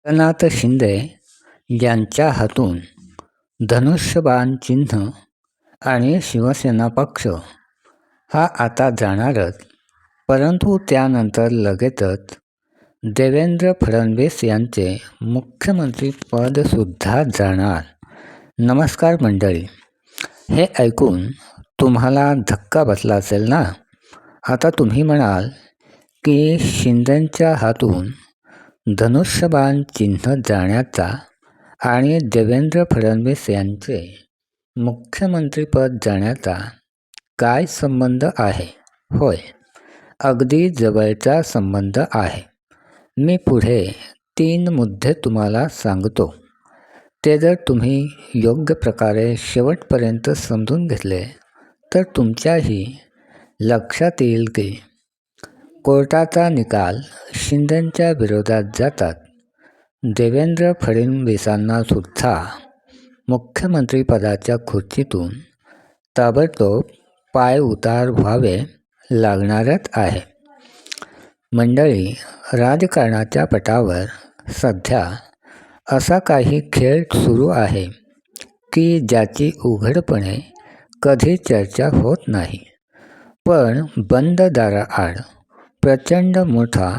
एकनाथ शिंदे यांच्या हातून धनुष्यबाण चिन्ह आणि शिवसेना पक्ष हा आता जाणारच, परंतु त्यानंतर लगेचच देवेंद्र फडणवीस यांचे मुख्यमंत्रीपदसुद्धा जाणार. नमस्कार मंडळी, हे ऐकून तुम्हाला धक्का बसला असेल ना? आता तुम्ही म्हणाल की शिंदेंच्या हातून धनुष्यबाण चिन्ह जाण्याचा आणि देवेंद्र फडणवीस यांचे मुख्यमंत्रीपद जाण्याचा काय संबंध आहे? होय, अगदी जवळचा संबंध आहे. मी पुढे 3 मुद्दे तुम्हाला सांगतो. ते जर तुम्ही योग्य प्रकारे शेवटपर्यंत समजून घेतले तर तुमच्याही लक्षात येईल की कोर्टाचा निकाल शिंदेंच्या विरोधात जातात देवेंद्र फडणवीसांना सुद्धा मुख्यमंत्रीपदाच्या खुर्चीतून ताबडतोब पायउतार व्हावे लागणारच आहे. मंडळी, राजकारणाच्या पटावर सध्या असा काही खेळ सुरू आहे की ज्याची उघडपणे कधी चर्चा होत नाही, पण बंद दाराआड प्रचंड मोठा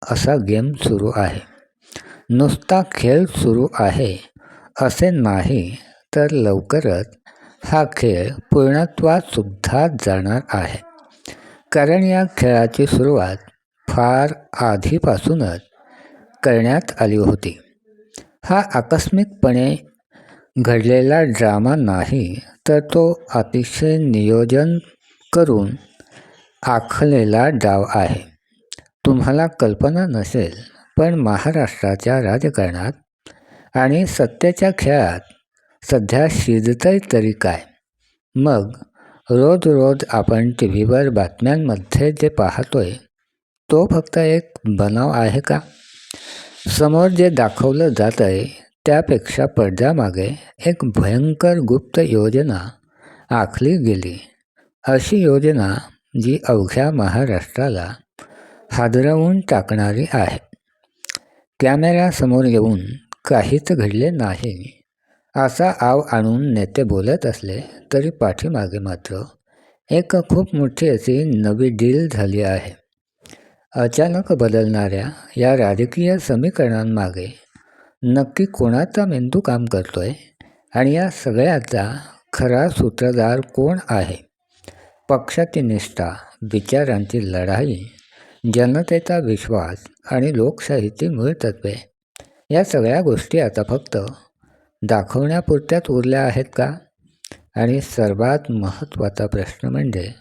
असा गेम सुरू आहे. नुसता खेळ सुरू आहे असे नाही, तर लवकरच हा खेळ पूर्णत्वास सुद्धा जाणार आहे. कारण या खेळाची सुरुवात फार आधीपासूनच करण्यात आली होती. हा आकस्मिकपणे घडलेला ड्रामा नाही, तर तो अतिशय नियोजन करून आखलेला डाव आहे. तुम्हाला कल्पना नसेल, पण महाराष्ट्राच्या राजकारणात आणि सत्तेच्या खेळात सध्या शिजतंय तरी काय? मग रोज रोज आपण टीव्हीवर बातम्यांमध्ये जे पाहतोय तो फक्त एक बनाव आहे का? समोर जे दाखवलं जातंय त्यापेक्षा पडद्यामागे एक भयंकर गुप्त योजना आखली गेली. अशी योजना जी अवघ्या महाराष्ट्राला हादरवून टाकणारी आहे. कॅमेऱ्यासमोर येऊन काहीच घडले नाही असा आव आणून नेते बोलत असले तरी पाठीमागे मात्र एक खूप मोठी अशी नवी डील झाली आहे. अचानक बदलणाऱ्या या राजकीय समीकरणांमागे नक्की कोणाचा मेंदू काम करतोय आणि या सगळ्याचा खरा सूत्रधार कोण आहे? पक्षाची निष्ठा, विचारांची लढाई, जनतेचा विश्वास आणि लोकशाहीची मूळ तत्त्वे, या सगळ्या गोष्टी आता फक्त दाखवण्यापुरत्याच उरल्या आहेत का? आणि सर्वात महत्त्वाचा प्रश्न म्हणजे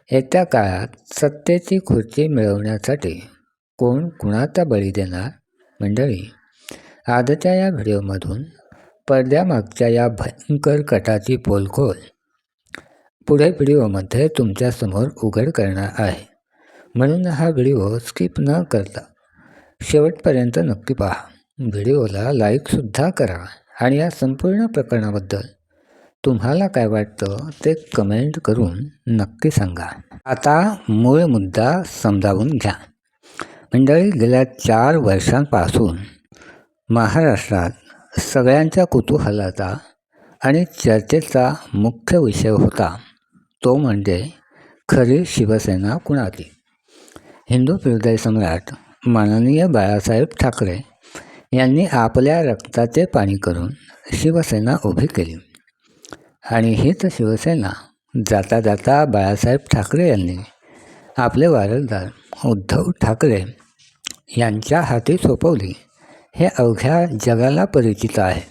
येत्या काळात सत्तेची खुर्ची मिळवण्यासाठी कोण कुणाचा बळी देणार? मंडळी, आजच्या या व्हिडिओमधून पडद्यामागच्या या भयंकर कटाची पोलखोल पुढे व्हिडिओमध्ये तुमच्यासमोर उघड करणार आहे. म्हणून हा व्हिडिओ स्किप न करता शेवटपर्यंत नक्की पहा. व्हिडिओला लाईकसुद्धा करा आणि या संपूर्ण प्रकरणाबद्दल तुम्हाला काय वाटतं ते कमेंट करून नक्की सांगा. आता मूळ मुद्दा समजावून घ्या. मंडळी, गेल्या 4 वर्षांपासून महाराष्ट्रात सगळ्यांच्या कुतूहलाचा आणि चर्चेचा मुख्य विषय होता तो म्हणजे खरी शिवसेना कुणाची? हिंदू हृदय सम्राट माननीय बाळासाहेब ठाकरे यांनी आपल्या रक्ताचे पाणी करून शिवसेना उभी केली आणि हीच शिवसेना जाता जाता बाळासाहेब ठाकरे यांनी आपले वारसदार उद्धव ठाकरे यांच्या हाती सोपवली हे अवघ्या जगाला परिचित आहे.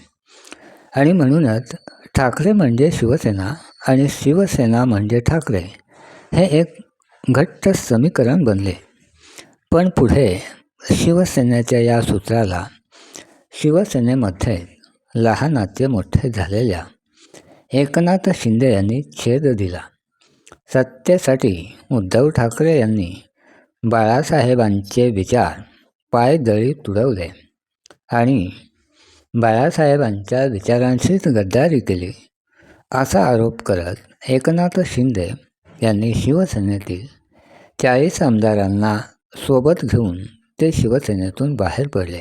आणि म्हणूनच ठाकरे म्हणजे शिवसेना आणि शिवसेना म्हणजे ठाकरे हे एक घट्ट समीकरण बनले. पण पुढे शिवसेनेच्या या सूत्राला शिवसेनेमध्ये लहानाचे मोठे झालेल्या एकनाथ शिंदे यांनी छेद दिला. सत्तेसाठी उद्धव ठाकरे यांनी बाळासाहेबांचे विचार पायदळी तुडवले आणि बाळासाहेबांच्या विचारांशीच गद्दारी केली असा आरोप करत एकनाथ शिंदे यांनी शिवसेनेतील 40 आमदारांना सोबत घेऊन ते शिवसेनेतून बाहेर पडले.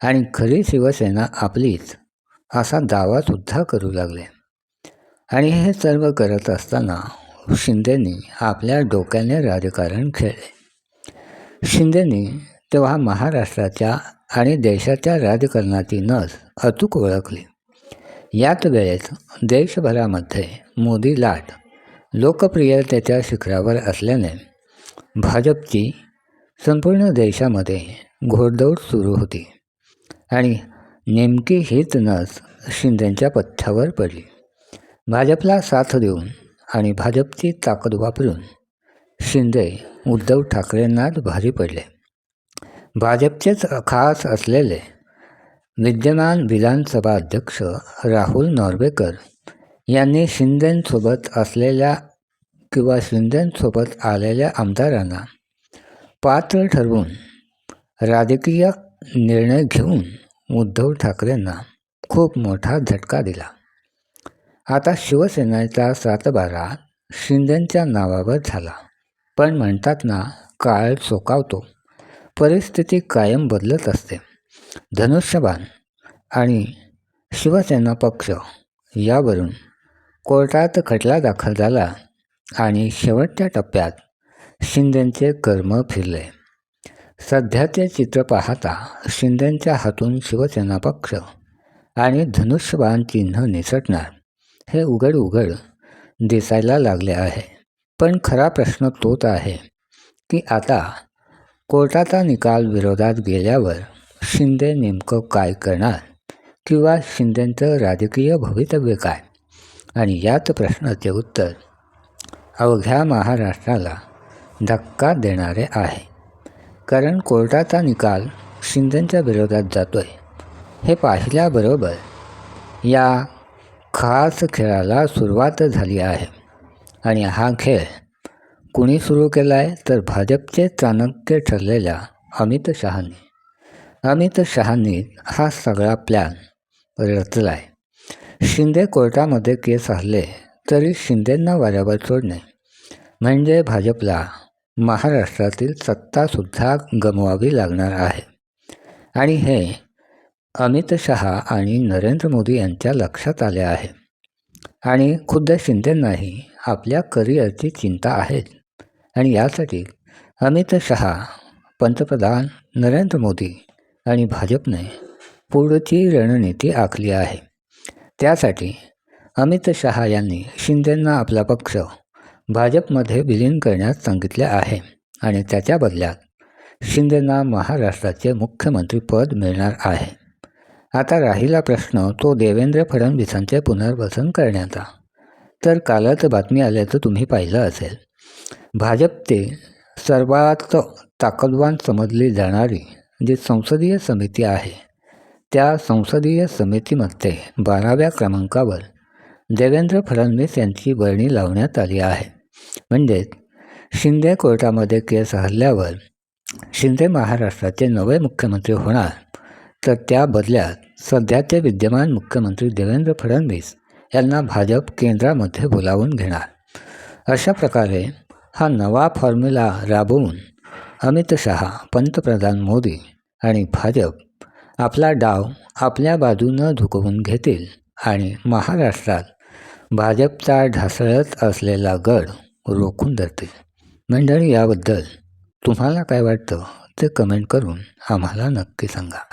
आणि खरी शिवसेना आपलीच असा दावासुद्धा करू लागले. आणि हे सर्व करत असताना शिंदेंनी आपल्या डोक्याने राजकारण खेळले. शिंदेंनी तेव्हा महाराष्ट्राच्या आणि देशाच्या राजकारणाची नस अचूक ओळखली. याच वेळेस देशभरामध्ये मोदी लाट लोकप्रियतेच्या शिखरावर असल्याने भाजपची संपूर्ण देशामध्ये घोडदौड सुरू होती आणि नेमकी हीच नस शिंदेंच्या पथ्यावर पडली. भाजपला साथ देऊन आणि भाजपची ताकद वापरून शिंदे उद्धव ठाकरेंनाच भारी पडले. भाजपचेच खास असलेले विद्यमान विधानसभा अध्यक्ष राहुल नॉर्वेकर यांनी शिंदेंसोबत असलेल्या किंवा शिंदेंसोबत आलेल्या आमदारांना पात्र ठरवून राजकीय निर्णय घेऊन उद्धव ठाकरेंना खूप मोठा झटका दिला. आता शिवसेनेचा सातबारा शिंदेंच्या नावावर झाला. पण म्हणतात ना, काळ चोकावतो, परिस्थिती कायम बदलत असते. धनुष्यबाण आणि शिवसेना पक्ष यावरून कोर्टात खटला दाखल झाला आणि शेवटच्या टप्प्यात शिंदेंचे कर्म फिरले. सध्याचे चित्र पाहता शिंदेंच्या हातून शिवसेना पक्ष आणि धनुष्यबाण चिन्ह निसटणार हे उघड दिसायला लागले आहे. पण खरा प्रश्न तोच आहे की आता कोर्टाचा निकाल विरोधात गेल्यावर शिंदे नेमकं काय करणार किंवा शिंदेंचं राजकीय भवितव्य काय? आणि याच प्रश्नाचे उत्तर अवघ्या महाराष्ट्राला धक्का देणारे आहे. कारण कोर्टाचा निकाल शिंदेंच्या विरोधात जातोय हे पाहिल्याबरोबर या खास खेळाला सुरुवात झाली आहे. आणि हा खेळ कुणी सुरू केला आहे तर भाजपचे चाणक्य ठरलेल्या अमित शहांनी हा सगळा प्लॅन रचला आहे. शिंदे कोर्टामध्ये केस हरले तरी शिंदेंना वाऱ्यावर सोडणे म्हणजे भाजपला महाराष्ट्रातील सत्तासुद्धा गमवावी लागणार आहे. आणि हे अमित शहा आणि नरेंद्र मोदी यांच्या लक्षात आले आहे. आणि खुद्द शिंदेंनाही आपल्या करिअरची चिंता आहे. आणि यासाठी अमित शहा, पंतप्रधान नरेंद्र मोदी आणि भाजपने पुढची रणनीती आखली आहे. त्यासाठी अमित शहा यांनी शिंदेंना आपला पक्ष भाजपमध्ये विलीन करण्यास सांगितले आहे आणि त्याच्या बदल्यात शिंदेंना महाराष्ट्राचे मुख्यमंत्रीपद मिळणार आहे. आता राहिला प्रश्न तो देवेंद्र फडणवीसांचे पुनर्वसन करण्याचा. तर कालच बातमी आल्याचं तुम्ही पाहिलं असेल. भाजपचे सर्वात ताकदवान समजली जाणारी जी संसदीय समिती आहे त्या संसदीय समितीमध्ये 12व्या क्रमांकावर देवेंद्र फडणवीस यांची वर्णी लावण्यात आली आहे. म्हणजेच शिंदे कोर्टामध्ये केस हरल्यावर शिंदे महाराष्ट्राचे नवे मुख्यमंत्री होणार, तर त्या बदल्यात सध्याचे विद्यमान मुख्यमंत्री देवेंद्र फडणवीस यांना भाजप केंद्रामध्ये बोलावून घेणार. अशा प्रकारे हा नवा फॉर्म्युला राबवून अमित शहा, पंतप्रधान मोदी आणि भाजप आपला डाव आपल्या बाजूनं झुकवून घेतील आणि महाराष्ट्रात भाजपचा ढासळत असलेला गड रोखून धरतील. मंडळी, याबद्दल तुम्हाला काय वाटतं ते कमेंट करून आम्हाला नक्की सांगा.